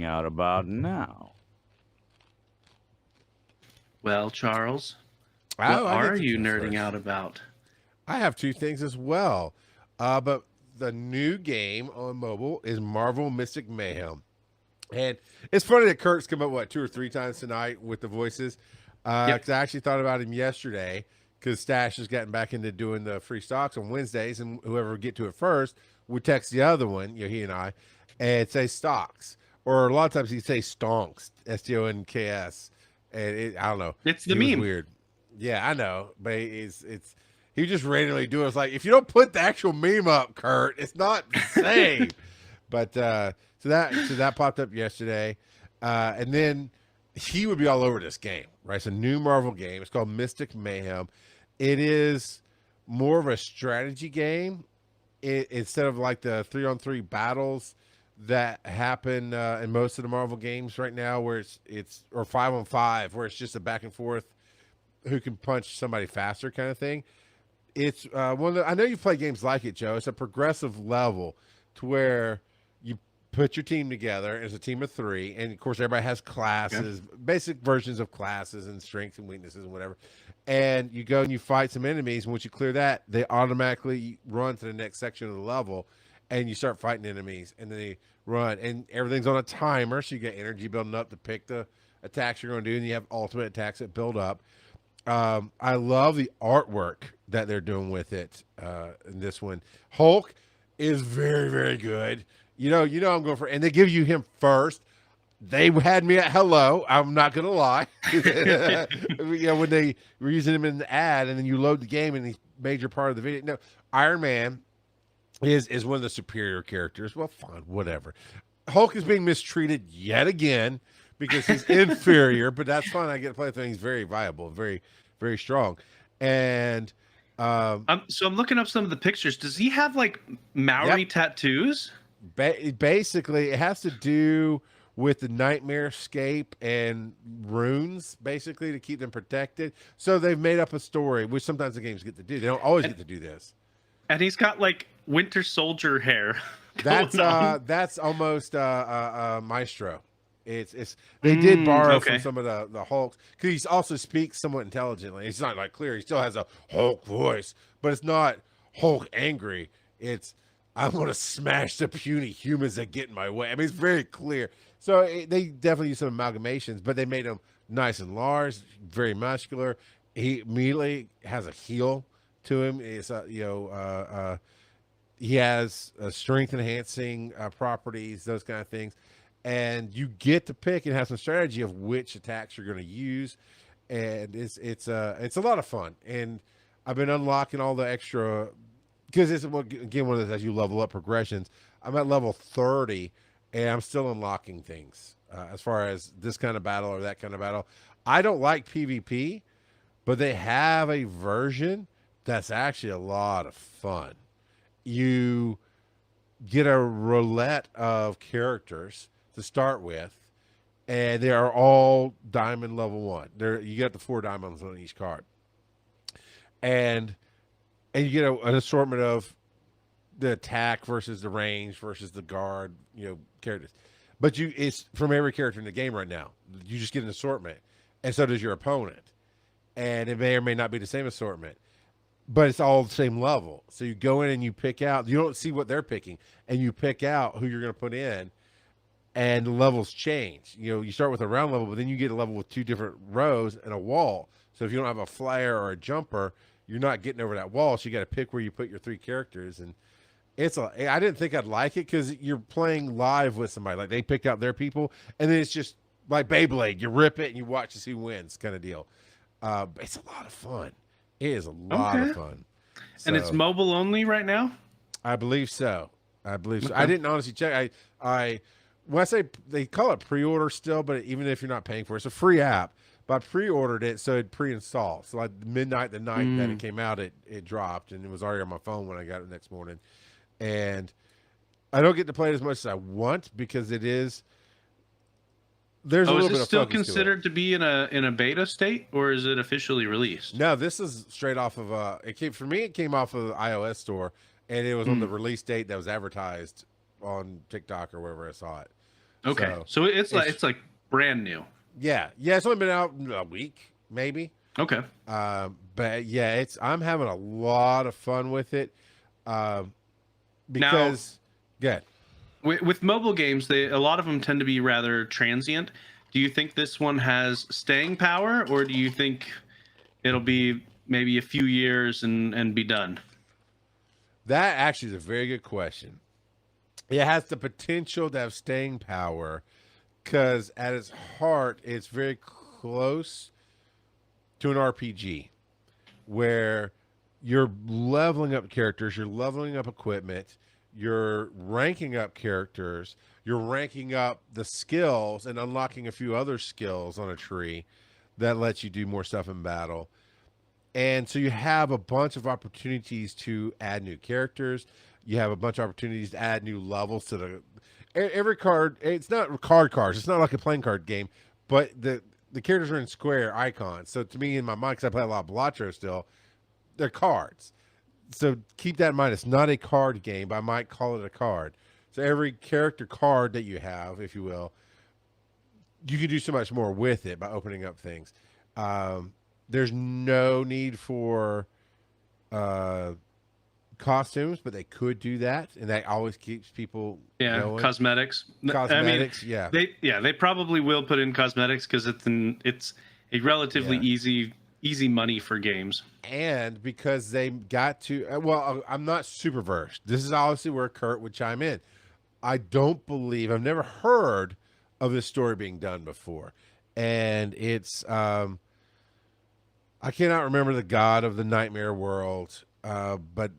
out about now? Well, Charles, what Oh, I are get to you choose nerding first. out about? I have two things as well. But the new game on mobile is Marvel Mystic Mayhem. And it's funny that Kurt's come up, what, 2 or 3 times tonight with the voices? Yep. Because I actually thought about him yesterday because Stash has gotten back into doing the free stocks on Wednesdays, and whoever would get to it first would text the other one, he and I, and say stocks. Or a lot of times he'd say stonks, STONKS. And I don't know. It's the It was meme. weird. Yeah, I know. But it's he just randomly do it. It's like, if you don't put the actual meme up, Kurt, it's not the same. But so that popped up yesterday, and then he would be all over this game, right? It's a new Marvel game. It's called Mystic Mayhem. It is more of a strategy game instead of like the 3-on-3 battles that happen in most of the Marvel games right now, where it's or 5-on-5, where it's just a back and forth who can punch somebody faster kind of thing. It's one of the, I know you play games like it, Joe. It's a progressive level to where you put your team together as a team of 3, and of course everybody has classes, basic versions of classes and strengths and weaknesses and whatever. And you go and you fight some enemies, and once you clear that, they automatically run to the next section of the level, and you start fighting enemies, and then they run, and everything's on a timer, so you get energy building up to pick the attacks you're going to do, and you have ultimate attacks that build up. I love the artwork that they're doing with it in this one. Hulk is very, very good. You know, I'm going for, and they give you him first. They had me at hello. I'm not gonna lie. When they were using him in the ad, and then you load the game, and he's a major part of the video. No, Iron Man is one of the superior characters. Well, fine, whatever. Hulk is being mistreated yet again because he's inferior, but that's fine. I get to play with him. He's very viable, very, very strong, and So I'm looking up some of the pictures. Does he have like Maori tattoos? basically, it has to do with the nightmare escape and runes, basically, to keep them protected. So they've made up a story, which sometimes the games get to do. They don't always get to do this. And he's got like Winter Soldier hair. That's almost Maestro. It's they did borrow from some of the Hulks, because he also speaks somewhat intelligently. It's not like clear. He still has a Hulk voice, but it's not Hulk angry. It's, I want to smash the puny humans that get in my way. I mean, it's very clear. So they definitely use some amalgamations, but they made him nice and large, very muscular. He immediately has a heel to him. It's he has strength enhancing properties, those kind of things, and you get to pick and have some strategy of which attacks you're going to use, and it's a lot of fun. And I've been unlocking all the extra, because it's, again, one of those, as you level up progressions. I'm at level 30, and I'm still unlocking things as far as this kind of battle or that kind of battle. I don't like PvP, but they have a version that's actually a lot of fun. You get a roulette of characters to start with, and they are all diamond level 1. You get the 4 diamonds on each card, and you get an assortment of the attack versus the range versus the guard, characters. But it's from every character in the game right now. You just get an assortment, and so does your opponent, and it may or may not be the same assortment, but it's all the same level. So you go in and you pick out. You don't see what they're picking, and you pick out who you're going to put in, and the levels change. You start with a round level, but then you get a level with 2 different rows and a wall. So if you don't have a flyer or a jumper, you're not getting over that wall. So you got to pick where you put your 3 characters, and I didn't think I'd like it, because you're playing live with somebody. Like, they pick out their people, and then it's just like Beyblade. You rip it and you watch to see who wins, kind of deal. But it's a lot of fun. It is a lot of fun. And it's mobile only right now? I believe so. Okay. I didn't honestly check. When I say, they call it pre-order still, but even if you're not paying for it, it's a free app. But I pre-ordered it, so it pre-installed. So like midnight the night that it came out, it dropped, and it was already on my phone when I got it the next morning. And I don't get to play it as much as I want, because it is. There's a little bit of focus still considered to be in a beta state, or is it officially released? No, this is straight off of it came off of the iOS store, and it was on the release date that was advertised on TikTok or wherever I saw it. Okay. So So it's like brand new. yeah, it's only been out a week, maybe. Okay. But yeah, I'm having a lot of fun with it, um, Now, because good. with mobile games, a lot of them tend to be rather transient. Do you think this one has staying power, or do you think it'll be maybe a few years and be done? That actually is a very good question. It has the potential to have staying power because at its heart, it's very close to an RPG where you're leveling up characters, you're leveling up equipment, you're ranking up characters, you're ranking up the skills and unlocking a few other skills on a tree that lets you do more stuff in battle. And so you have a bunch of opportunities to add new characters. You have a bunch of opportunities to add new levels to every card. It's not cards. It's not like a playing card game, but the characters are in square icons. So to me, in my mind, because I play a lot of Blatro still, they're cards. So keep that in mind. It's not a card game, but I might call it a card. So every character card that you have, if you will, you can do so much more with it by opening up things. There's no need for costumes, but they could do that, and that always keeps people going. Cosmetics. Cosmetics, I mean, they probably will put in cosmetics because it's a relatively easy money for games. And because they got to, I'm not super versed. This is obviously where Kurt would chime in. I don't believe, I've never heard of this story being done before. And it's, I cannot remember the god of the nightmare world, but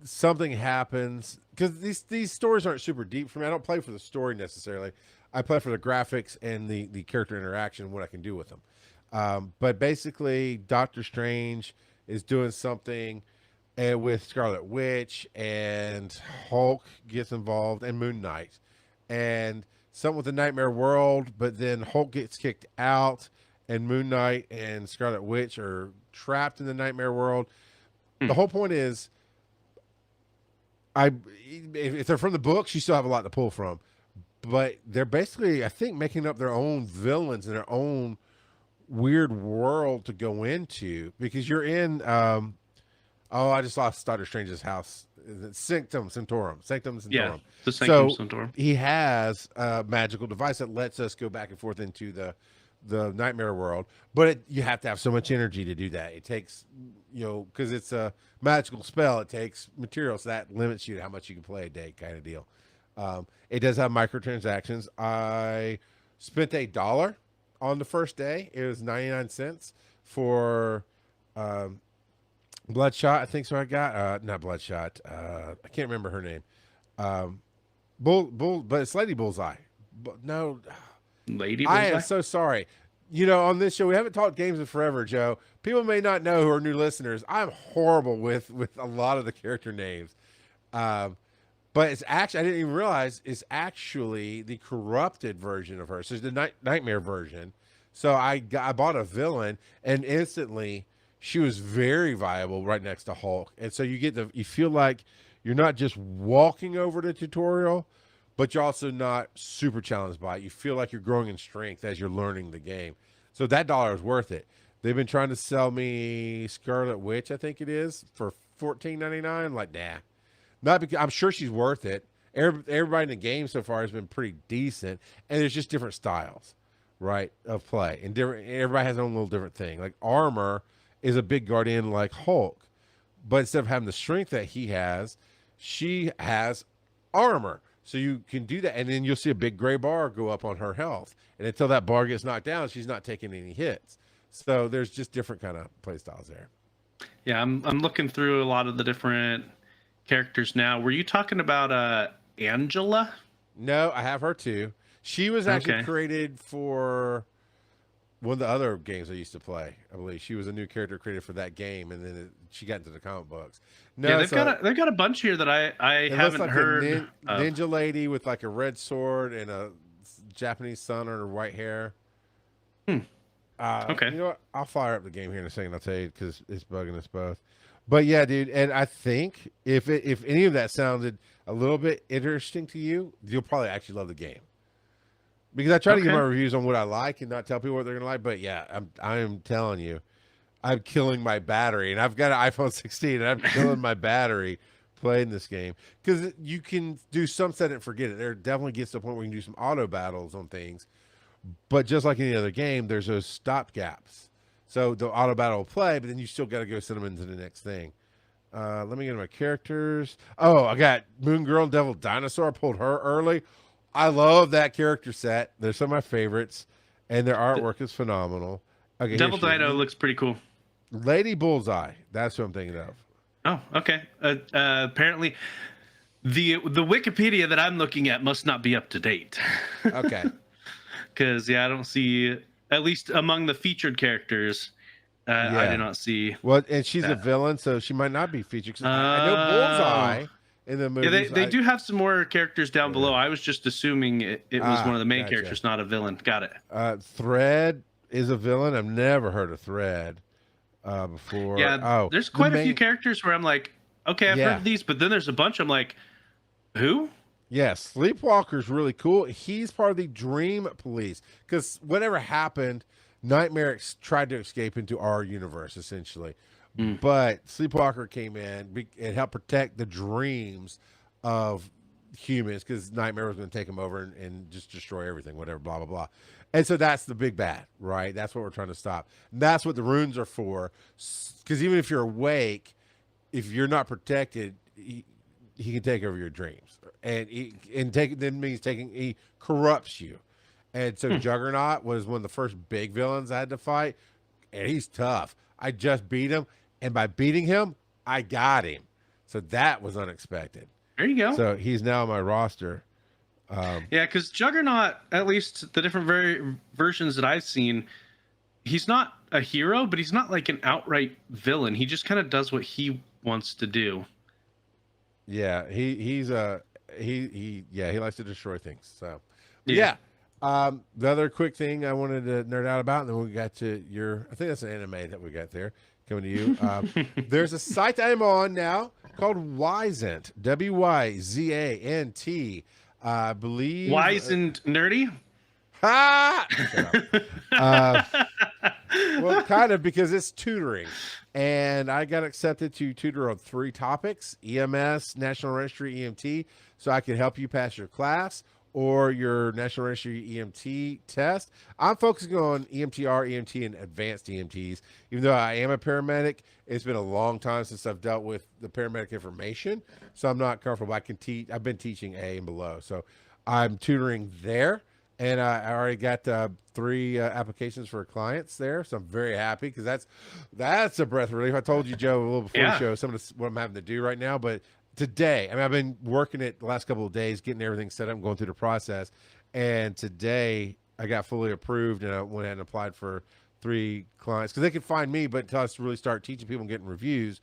something happens because these stories aren't super deep for me. I don't play for the story necessarily. I play for the graphics and the character interaction, what I can do with them. But basically, Doctor Strange is doing something with Scarlet Witch, and Hulk gets involved, and Moon Knight, and something with the Nightmare World. But then Hulk gets kicked out, and Moon Knight and Scarlet Witch are trapped in the Nightmare World. The whole point is, if they're from the books, you still have a lot to pull from. But they're basically, I think, making up their own villains and their own weird world to go into, because you're in I just lost Doctor Strange's house. Sanctum Sanctorum. Yeah, the Sanctum So Sanctorum. he has a magical device that lets us go back and forth into the nightmare world, but you have to have so much energy to do that. It takes, because it's a magical spell, it takes materials, so that limits you to how much you can play a day, kind of deal. It does have microtransactions. I spent $1 on the first day. It was 99 cents for Bloodshot, I think. So I got not Bloodshot. I can't remember her name. But it's Lady Bullseye. No, Lady Bullseye? I am so sorry. On this show, we haven't talked games in forever, Joe. People may not know who are new listeners. I'm horrible with a lot of the character names. But it's actually, I didn't even realize, it's actually the corrupted version of her. So it's the nightmare version. So I bought a villain, and instantly she was very viable right next to Hulk. And so you feel like you're not just walking over the tutorial, but you're also not super challenged by it. You feel like you're growing in strength as you're learning the game. So that $1 is worth it. They've been trying to sell me Scarlet Witch, I think it is, for $14.99. I'm like, nah. Not because I'm sure she's worth it. Everybody in the game so far has been pretty decent, and there's just different styles, right, of play, and everybody has their own little different thing. Like Armor is a big guardian like Hulk, but instead of having the strength that he has, she has armor, so you can do that, and then you'll see a big gray bar go up on her health, and until that bar gets knocked down, she's not taking any hits. So there's just different kind of play styles there. Yeah, I'm looking through a lot of the different characters now. Were you talking about Angela? No, I have her too. She was actually created for one of the other games I used to play. I believe she was a new character created for that game, and then she got into the comic books. No, yeah, they've got a bunch here that I haven't like heard. A ninja lady with like a red sword and a Japanese sun on her white hair. Okay. You know what? I'll fire up the game here in a second. I'll tell you, because it's bugging us both. But yeah, dude, and I think if any of that sounded a little bit interesting to you, you'll probably actually love the game. because I try to give my Okay. reviews on what I like and not tell people what they're gonna like. But yeah, I'm telling you, I'm killing my battery, and I've got an iPhone 16, and I'm killing my battery playing this game because you can do some set it and forget it. There definitely gets to the point where you can do some auto battles on things, but just like any other game, there's those stop gaps. So the auto battle will play, but then you still got to go send them into the next thing. Let me get my characters. Oh, I got Moon Girl and Devil Dinosaur. I pulled her early. I love that character set. They're some of my favorites, and their D- artwork is phenomenal. Okay, here Devil she is. Dino looks pretty cool. Lady Bullseye. That's what I'm thinking of. Oh, okay. Apparently, the Wikipedia that I'm looking at must not be up to date. Okay. Because I don't see, at least among the featured characters, I do not see. Well, and she's a that. villain, so she might not be featured. 'Cause I know Bullseye in the Yeah, movies. they do have some more characters down below. I was just assuming it was one of the main gotcha. characters, not a villain. Got it. Thread is a villain. I've never heard of Thread before. Yeah, there's quite a few main- characters where I'm like, okay, I've heard of these, but then there's a bunch I'm like, who? Yeah, Sleepwalker's really cool. He's part of the Dream Police because whatever happened, Nightmare tried to escape into our universe essentially, but Sleepwalker came in and helped protect the dreams of humans because Nightmare was going to take them over and just destroy everything, whatever, blah blah blah. And so that's the big bad, right? That's what we're trying to stop. And that's what the runes are for. Because even if you're awake, if you're not protected, he can take over your dreams, and he corrupts you. And so Juggernaut was one of the first big villains I had to fight, and he's tough. I just beat him, and by beating him, I got him. So that was unexpected. There you go. So he's now on my roster. Yeah, because Juggernaut, at least the different versions that I've seen, he's not a hero, but he's not like an outright villain. He just kind of does what he wants to do. Yeah, he likes to destroy things. So yeah. The other quick thing I wanted to nerd out about, and then we got to I think that's an anime that we got there coming to you. There's a site I'm on now called Wyzant, Wyzant. I believe Wyzant nerdy. Ha! Well, kind of, because it's tutoring, and I got accepted to tutor on 3 topics: EMS, National Registry, EMT, so I can help you pass your class or your National Registry EMT test. I'm focusing on EMTR, EMT, and advanced EMTs. Even though I am a paramedic, it's been a long time since I've dealt with the paramedic information, so I'm not comfortable. I can teach. I've been teaching A and below, so I'm tutoring there. And I already got 3 applications for clients there, so I'm very happy because that's a breath of relief. I told you, Joe, a little before the show, some of what I'm having to do right now. But today, I've been working it the last couple of days, getting everything set up, going through the process. And today, I got fully approved, and I went ahead and applied for 3 clients because they can find me, but until I really start teaching people and getting reviews,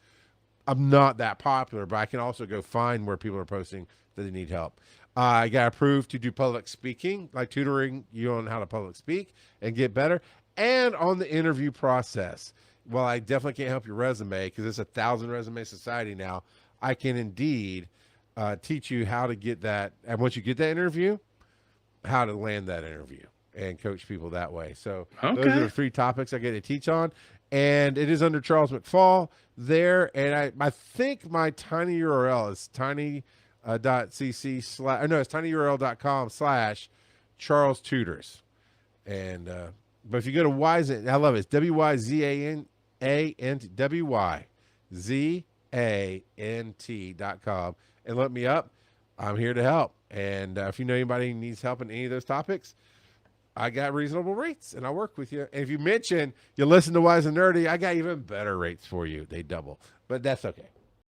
I'm not that popular. But I can also go find where people are posting that they need help. I got approved to do public speaking, like tutoring you on how to public speak and get better, and on the interview process. Well, I definitely can't help your resume because it's a 1,000 resume society now. I can indeed teach you how to get that, and once you get that interview, how to land that interview and coach people that way. So those are the 3 topics I get to teach on, and it is under Charles McFall there. And I think my tiny URL is tiny. .cc/ no, it's tinyurl.com/Charles Tutors. And but if you go to Wyzant, I love it. It's WYZANT.com and look me up. I'm here to help. And if you know anybody who needs help in any of those topics, I got reasonable rates and I'll work with you. And if you mention you listen to Wise and Nerdy, I got even better rates for you. They double, but that's okay.